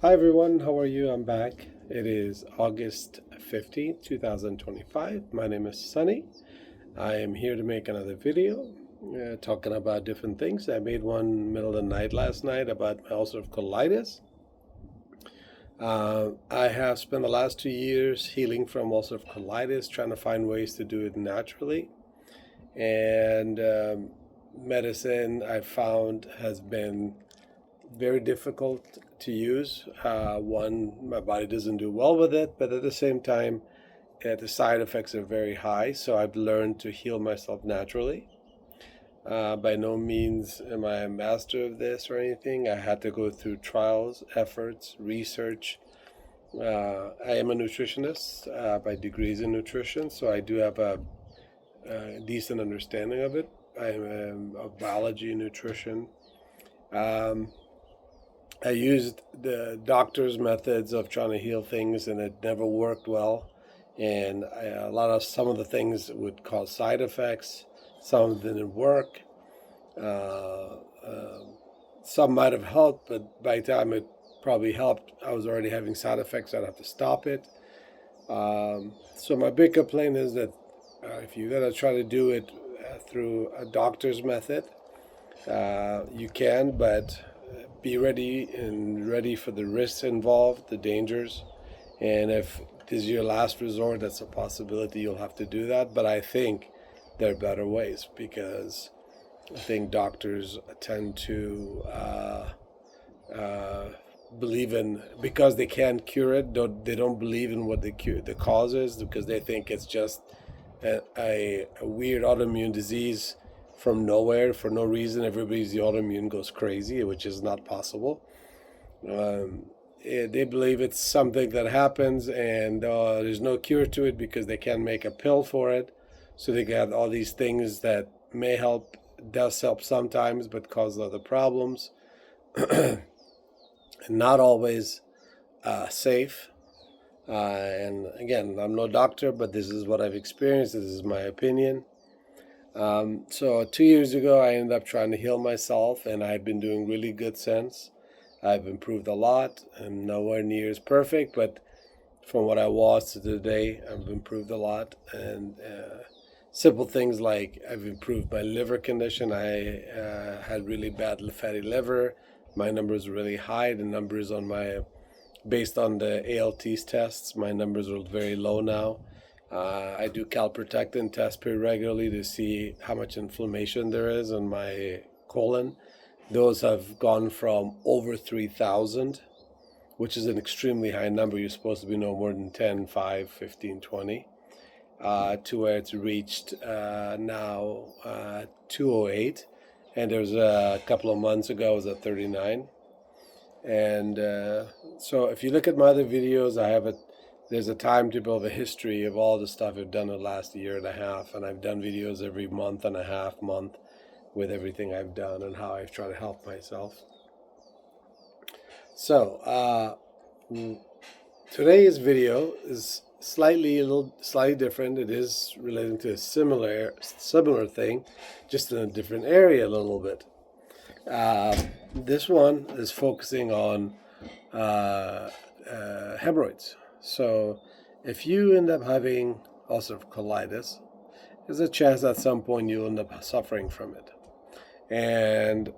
Hi everyone, how are you? I'm back. It is August 15th, 2025. My name is Sunny. I am here to make another video talking about different things. I made one middle of the night last night about my ulcerative colitis. I have spent the last 2 years healing from ulcerative colitis, trying to find ways to do it naturally. And medicine I found has been very difficult to use. One, my body doesn't do well with it, but at the same time, the side effects are very high. So I've learned to heal myself naturally. By no means am I a master of this or anything. I had to go through trials, efforts, research. I am a nutritionist by degrees in nutrition, so I do have a decent understanding of it. I am a biology and nutrition. Um, I used the doctor's methods of trying to heal things, and it never worked well. And some of the things would cause side effects. Some didn't work. Uh, uh, some might have helped, but by the time it probably helped, I was already having side effects. I'd have to stop it. So my big complaint is that if you're gonna try to do it through a doctor's method, you can, but be ready for the risks involved, the dangers, and if this is your last resort, that's a possibility you'll have to do that. But I think there are better ways because I think doctors tend to uh, believe in because they can't cure it. They don't believe in what the cause is because they think it's just a weird autoimmune disease from nowhere for no reason. Everybody's the autoimmune goes crazy, which is not possible. Um, they believe it's something that happens and there's no cure to it because they can't make a pill for it. So they got all these things that may help, does help sometimes, but cause other problems. And not always safe. And again, I'm no doctor, but this is what I've experienced. This is my opinion. So 2 years ago, I ended up trying to heal myself, and I've been doing really good since. I've improved a lot. I'm nowhere near as perfect, but from what I was to today, I've improved a lot. And simple things like I've improved my liver condition. I had really bad fatty liver. My numbers were really high. The numbers on my, based on the ALTs tests, my numbers are very low now. I do calprotectin tests pretty regularly to see how much inflammation there is in my colon. Those have gone from over 3,000, which is an extremely high number. You're supposed to be no more than 10, 5, 15, 20, to where it's reached now 208. And there was a couple of months ago, it was at 39. And so if you look at my other videos, there's a timetable of a history of all the stuff I've done in the last year and a half. And I've done videos every month and a half, month with everything I've done and how I've tried to help myself. So today's video is slightly different. It is relating to a similar thing, just in a different area a little bit. This one is focusing on hemorrhoids. So, if you end up having ulcerative colitis, there's a chance at some point you'll end up suffering from it. And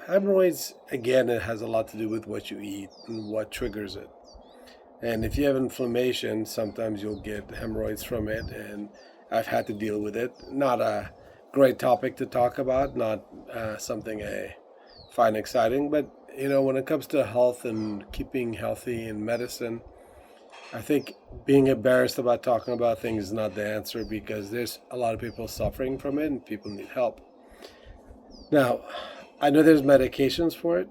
hemorrhoids, again, it has a lot to do with what you eat and what triggers it. And if you have inflammation, sometimes you'll get hemorrhoids from it. And I've had to deal with it. Not a great topic to talk about, not something I find exciting, but when it comes to health and keeping healthy in medicine, I think being embarrassed about talking about things is not the answer because there's a lot of people suffering from it and people need help. Now, I know there's medications for it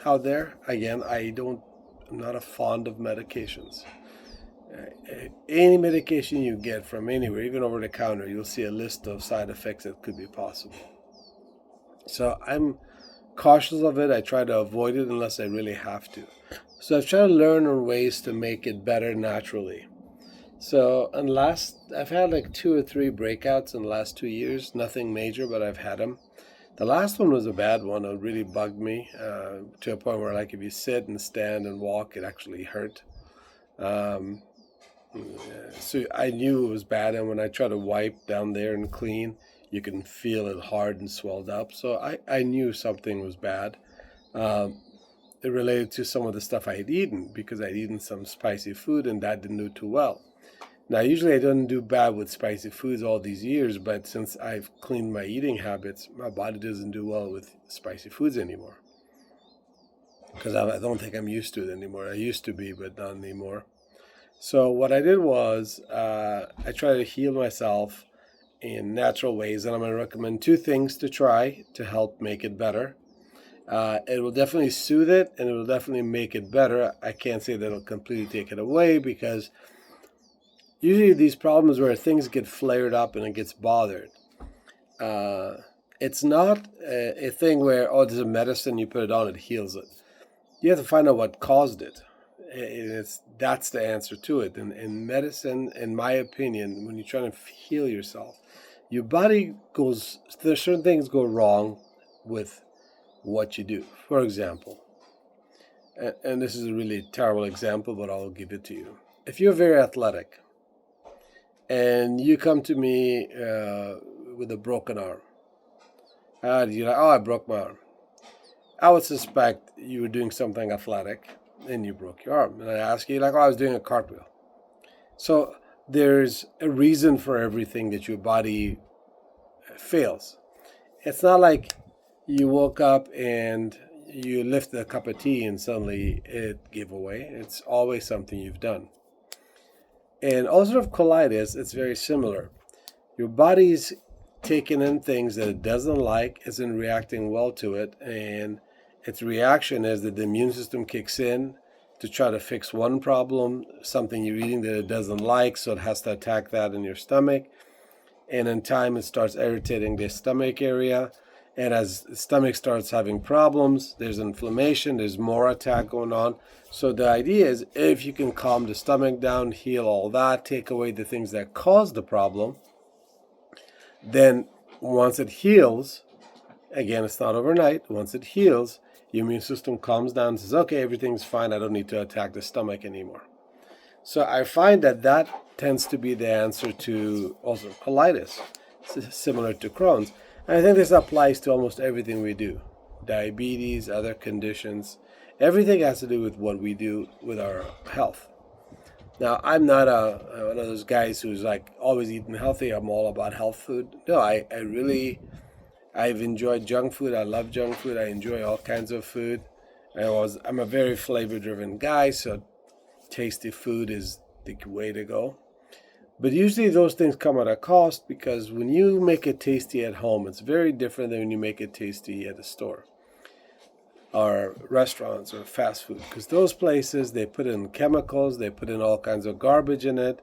out there. Again, I'm not a fond of medications. Any medication you get from anywhere, even over the counter, you'll see a list of side effects that could be possible. So I'm cautious of it. I try to avoid it unless I really have to. So I've tried to learn on ways to make it better naturally. So I've had like 2 or 3 breakouts in the last 2 years. Nothing major, but I've had them. The last one was a bad one. It really bugged me to a point where, like, if you sit and stand and walk, it actually hurt. Um, so I knew it was bad, and when I try to wipe down there and clean, you can feel it hard and swelled up. So I knew something was bad. Um, it related to some of the stuff I had eaten because I'd eaten some spicy food, and that didn't do too well. Now, usually I don't do bad with spicy foods all these years, but since I've cleaned my eating habits, my body doesn't do well with spicy foods anymore. Because I don't think I'm used to it anymore. I used to be, but not anymore. So what I did was I tried to heal myself in natural ways, and I'm going to recommend two things to try to help make it better. It will definitely soothe it, and it will definitely make it better. I can't say that it'll completely take it away because usually these problems where things get flared up and it gets bothered, it's not a thing where, oh, there's a medicine, you put it on, it heals it. You have to find out what caused it. That's the answer to it. And in medicine, in my opinion, when you're trying to heal yourself, your body goes, there's certain things go wrong with what you do. For example, and this is a really terrible example, but I'll give it to you. If you're very athletic and you come to me with a broken arm, you're like, oh, I broke my arm. I would suspect you were doing something athletic and you broke your arm. And I ask you, like, oh, I was doing a cartwheel. So there's a reason for everything that your body fails. It's not like you woke up and you lifted a cup of tea and suddenly it gave away. It's always something you've done. And ulcerative colitis, it's very similar. Your body's taking in things that it doesn't like, isn't reacting well to it, and its reaction is that the immune system kicks in to try to fix one problem, something you're eating that it doesn't like, so it has to attack that in your stomach. And in time, it starts irritating the stomach area. And as the stomach starts having problems, there's inflammation, there's more attack going on. So the idea is if you can calm the stomach down, heal all that, take away the things that cause the problem, then once it heals, again, it's not overnight, once it heals, your immune system calms down and says, okay, everything's fine, I don't need to attack the stomach anymore. So I find that tends to be the answer to ulcerative colitis, similar to Crohn's. And I think this applies to almost everything we do. Diabetes, other conditions, everything has to do with what we do with our health. Now, I'm not one of those guys who's like always eating healthy. I'm all about health food. No, I've enjoyed junk food. I love junk food. I enjoy all kinds of food. I'm a very flavor-driven guy, so tasty food is the way to go. But usually those things come at a cost because when you make it tasty at home, it's very different than when you make it tasty at a store or restaurants or fast food. Because those places, they put in chemicals, they put in all kinds of garbage in it.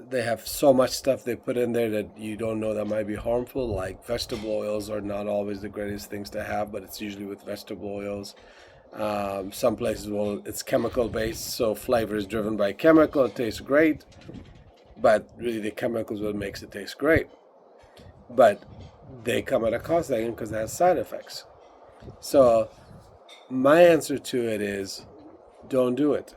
They have so much stuff they put in there that you don't know that might be harmful, like vegetable oils are not always the greatest things to have, but it's usually with vegetable oils. Some places, well, it's chemical based, so flavor is driven by chemical. It tastes great, but really the chemical is what makes it taste great. But they come at a cost again because they have side effects. So my answer to it is don't do it.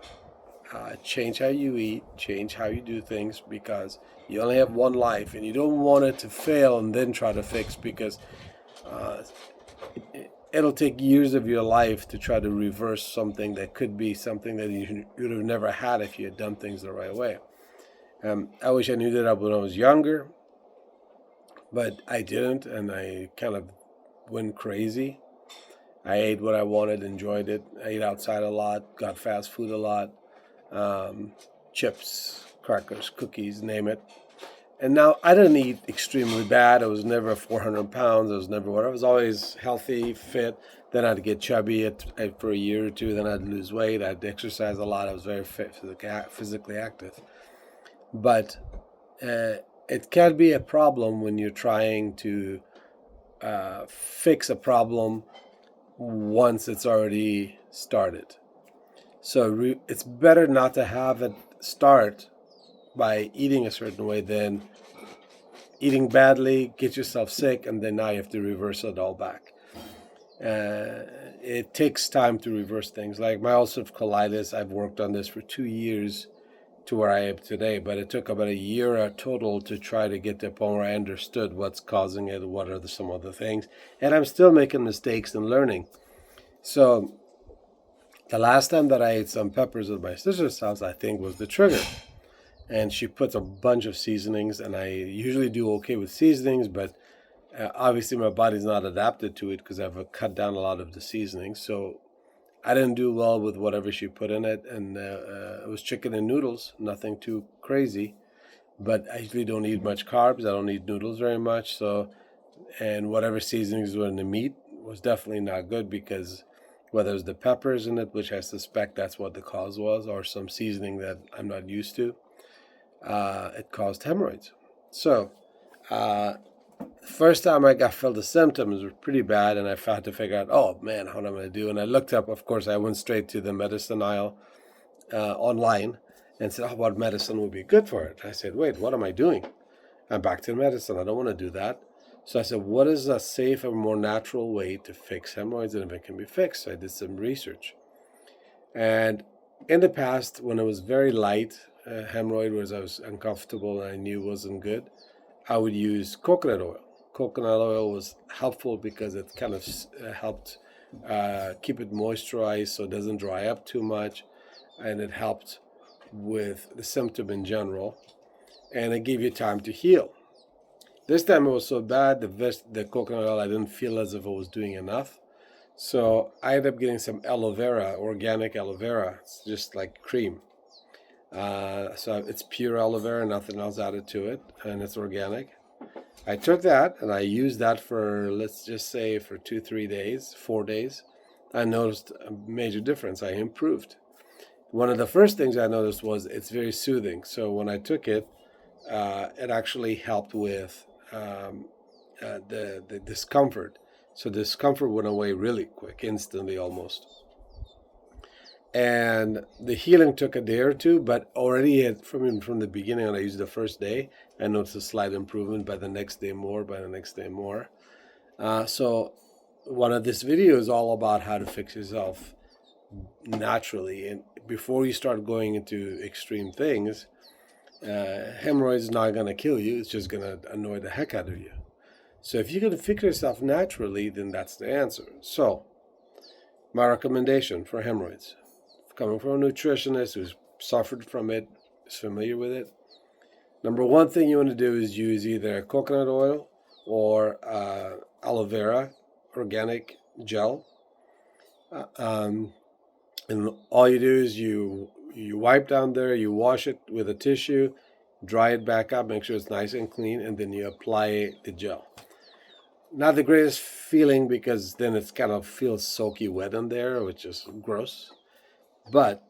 Change how you eat, change how you do things because you only have one life and you don't want it to fail and then try to fix because it'll take years of your life to try to reverse something that could be something that you would have never had if you had done things the right way. I wish I knew that when I was younger, but I didn't, and I kind of went crazy. I ate what I wanted, enjoyed it. I ate outside a lot, got fast food a lot, chips, crackers, cookies, name it. And now I didn't eat extremely bad. I was never 400 pounds. I was never whatever. I was always healthy, fit. Then I'd get chubby for a year or two. Then I'd lose weight. I'd exercise a lot. I was very fit, physically active. But it can be a problem when you're trying to fix a problem once it's already started. So it's better not to have it start by eating a certain way than eating badly, get yourself sick, and then now you have to reverse it all back. It takes time to reverse things. Like my ulcerative colitis, I've worked on this for 2 years to where I am today, but it took about a year total to try to get to a point where I understood what's causing it, what are some of the things, and I'm still making mistakes and learning. So the last time that I ate some peppers at my sister's house, I think was the trigger. And she puts a bunch of seasonings, and I usually do okay with seasonings, but obviously my body's not adapted to it because I've cut down a lot of the seasonings. So I didn't do well with whatever she put in it, and it was chicken and noodles, nothing too crazy. But I usually don't eat much carbs. I don't eat noodles very much. So, and whatever seasonings were in the meat was definitely not good, because whether it's the peppers in it, which I suspect that's what the cause was, or some seasoning that I'm not used to, it caused hemorrhoids. So, first time I felt the symptoms were pretty bad, and I had to figure out, oh man, how am I going to do? And I looked up, of course, I went straight to the medicine aisle online and said, oh, what medicine would be good for it? I said, wait, what am I doing? I'm back to medicine. I don't want to do that. So I said, what is a safe and more natural way to fix hemorrhoids, and if it can be fixed? So I did some research. And in the past, when it was very light, hemorrhoid, was I was uncomfortable and I knew wasn't good, I would use coconut oil. Coconut oil was helpful because it kind of helped keep it moisturized so it doesn't dry up too much, and it helped with the symptom in general, and it gave you time to heal. This time it was so bad, the coconut oil, I didn't feel as if it was doing enough. So I ended up getting some aloe vera, organic aloe vera. It's just like cream. So it's pure aloe vera, nothing else added to it, and it's organic. I took that and I used that for, let's just say, for 2-3 days, 4 days. I noticed a major difference. I improved. One of the first things I noticed was it's very soothing. So when I took it, it actually helped with the discomfort. So the discomfort went away really quick, instantly almost. And the healing took a day or two, but already from the beginning, when I used the first day, I noticed a slight improvement. By the next day more, by the next day more. So one of this video is all about how to fix yourself naturally. And before you start going into extreme things, hemorrhoids is not going to kill you. It's just going to annoy the heck out of you. So if you can fix yourself naturally, then that's the answer. So my recommendation for hemorrhoids, coming from a nutritionist who's suffered from it, is familiar with it. Number one thing you want to do is use either coconut oil or aloe vera organic gel. And all you do is you wipe down there, you wash it with a tissue, dry it back up, make sure it's nice and clean, and then you apply the gel. Not the greatest feeling, because then it kind of feels soaky wet in there, which is gross. But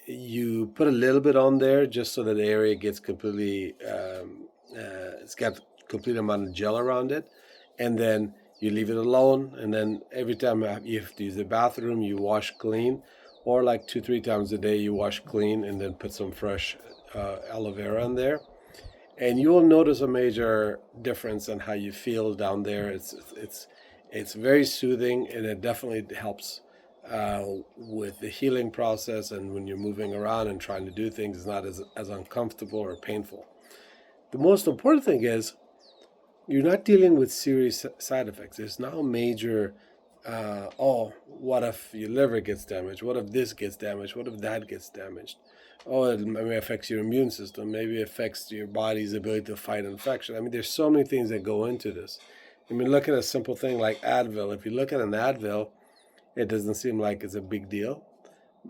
you put a little bit on there just so that the area gets completely, it's got complete amount of gel around it, and then you leave it alone. And then every time you have to use the bathroom, you wash clean, or like 2-3 times a day you wash clean, and then put some fresh aloe vera in there, and you will notice a major difference in how you feel down there. It's very soothing, and it definitely helps with the healing process, and when you're moving around and trying to do things, it's not as uncomfortable or painful. The most important thing is you're not dealing with serious side effects. There's no major, what if your liver gets damaged? What if this gets damaged? What if that gets damaged? Oh, it maybe affects your immune system. Maybe it affects your body's ability to fight infection. I mean, there's so many things that go into this. I mean, look at a simple thing like Advil. If you look at an Advil, it doesn't seem like it's a big deal.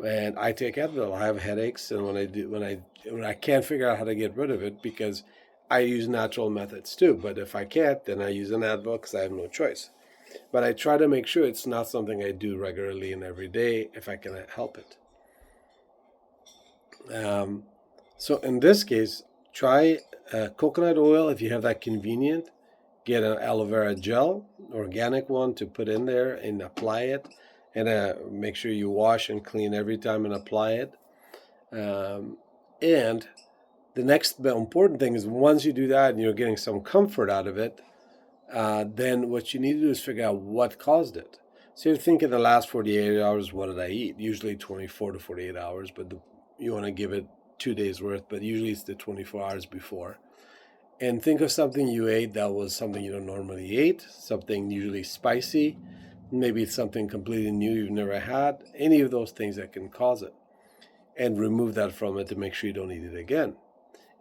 And I take Advil. I have headaches, and when I can't figure out how to get rid of it, because I use natural methods too. But if I can't, then I use an Advil because I have no choice. But I try to make sure it's not something I do regularly and every day if I can help it. So in this case, try coconut oil if you have that convenient. Get an aloe vera gel, organic one, to put in there and apply it. And make sure you wash and clean every time and apply it. And The next important thing is once you do that and you're getting some comfort out of it, then what you need to do is figure out what caused it. So you think in the last 48 hours, what did I eat? Usually 24 to 48 hours, but you want to give it 2 days worth, but usually it's the 24 hours before. And think of something you ate that was something you don't normally eat, something usually spicy. Maybe it's something completely new you've never had. Any of those things that can cause it. And remove that from it to make sure you don't eat it again.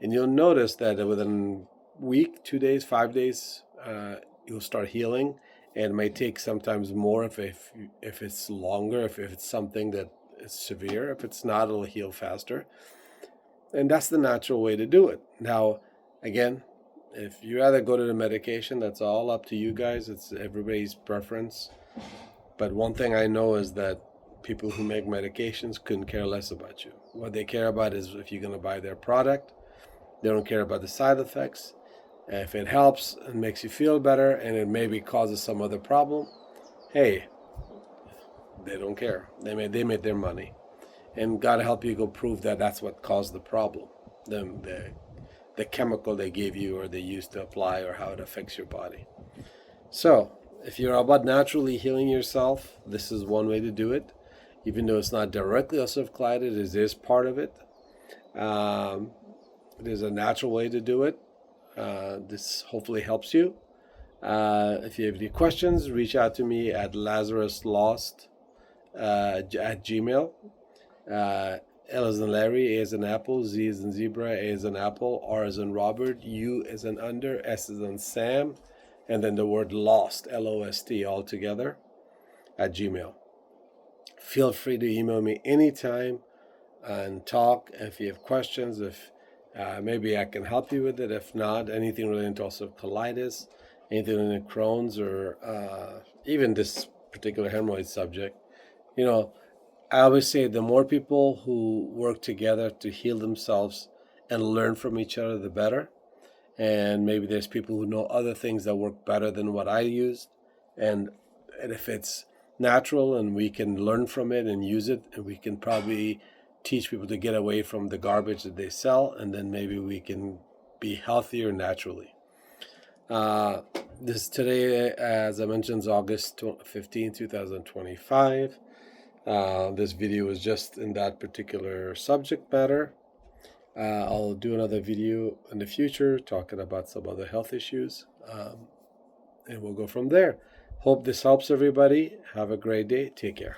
And you'll notice that within a week, 2 days, 5 days, you'll start healing. And it may take sometimes more if it's longer, if it's something that is severe. If it's not, it'll heal faster. And that's the natural way to do it. Now, again, if you rather go to the medication, that's all up to you guys. It's everybody's preference. But one thing I know is that people who make medications couldn't care less about you. What they care about is if you're going to buy their product. They don't care about the side effects. If it helps and makes you feel better and it maybe causes some other problem, hey, they don't care. They made their money. And God help you go prove that that's what caused the problem. The chemical they gave you or they used to apply or how it affects your body. So, if you're about naturally healing yourself, this is one way to do it. Even though it's not directly ulcerative colitis, it is part of it. There's a natural way to do it. This hopefully helps you. If you have any questions, reach out to me at lazaruslost at gmail. L as in Larry, A as in Apple, Z as in Zebra, A as in Apple, R as in Robert, U as in under, S as in Sam, and then the word lost, L-O-S-T, all together, at Gmail. Feel free to email me anytime and talk. If you have questions, if maybe I can help you with it. If not, anything related to ulcerative colitis, anything related to Crohn's, or even this particular hemorrhoid subject, I always say the more people who work together to heal themselves and learn from each other, the better. And maybe there's people who know other things that work better than what I used. And if it's natural and we can learn from it and use it, and we can probably teach people to get away from the garbage that they sell, and then maybe we can be healthier naturally. This today, as I mentioned, is August 15, 2025. This video is just in that particular subject matter. I'll do another video in the future talking about some other health issues, and we'll go from there. Hope this helps everybody. Have a great day. Take care.